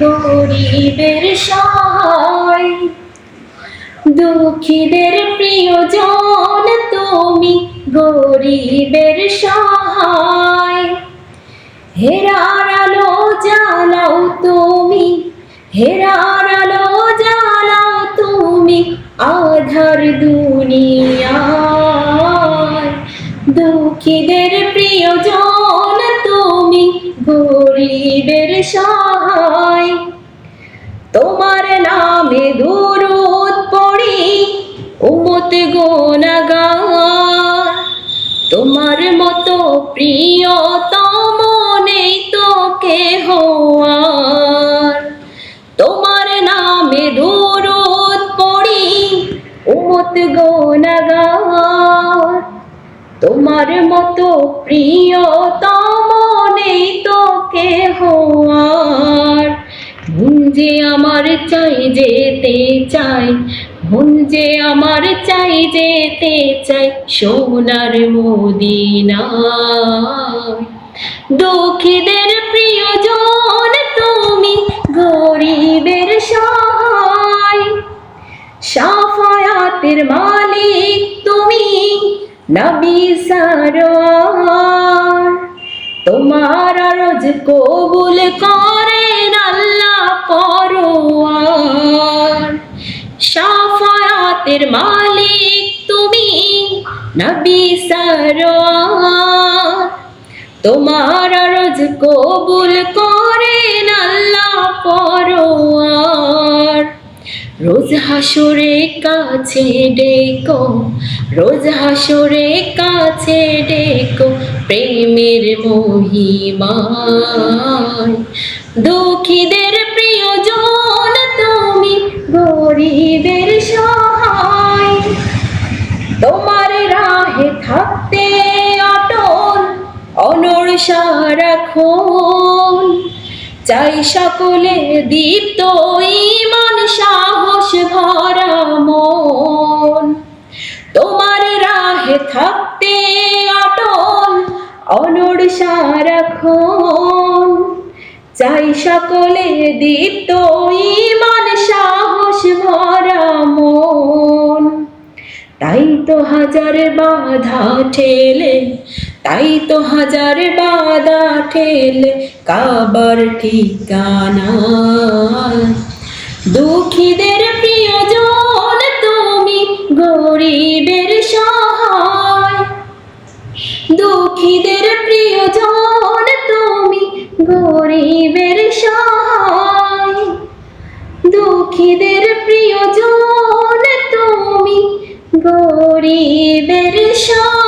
গরিবের সহায়, দুঃখীদের প্রিয়জন তুমি, গরিবের সহায়। হেরার আলো জ্বালাও তুমি, হেরার আলো জ্বালাও তুমি, আধার দুনিয়ায়। দুঃখীদের প্রিয়জন তুমি, গরিবের সহায়। তোমার নামে দুরূদ পড়ি উম্মত গুনাহগার, তোমার মতো প্রিয়তম নেই তো কেহ আর। তোমার নামে দুরূদ পড়ি উম্মত গুনাহগার, তোমার মতো প্রিয়তম নেই তো কেহ আর। মন যে আমার চাই যেতে চাই, মন যে আমার চাই যেতে চাই সোনার মদিনায়। দুঃখীদের প্রিয়জন তুমি, গরিবের সহায়। শাফায়াতের মালিক তুমি, নবী সরওয়ার। তোমার আরজ কবুল করেন আল্লাহ পরওয়ার। শাফায়াতের মালিক তুমি, নবী সরওয়ার। তোমার আরজ কবুল করেন আল্লাহ পরওয়ার। রোজ হাসরে কাছে ডেকো, রোজ হাসরে কাছে ডেকো প্রেমের মহিমায়। দুঃখীদের প্রিয়জন তুমি, গরিবের সহায়। তোমার রাহে থাকতে অটল অনড় সারাক্ষণ, চাই সকলে দীপ্ত ঈমান সাহস ভরা মন। তোমার রাহে থাকতে অটল অনড় সারাক্ষণ, চাই সকলে দীপ্ত ঈমান সাহস ভরা মন। তাই তো হাজার বাধা ঠেলে, তাই তো হাজার বাধা ঠেলে কাবার ঠিকানা। দুঃখীদের প্রিয়জন তুমি, গরিবের সহায়। দুঃখীদের প্রিয়জন তুমি, গরিবের সহায়। দুঃখীদের প্রিয়জন তুমি, গরিবের সহায়।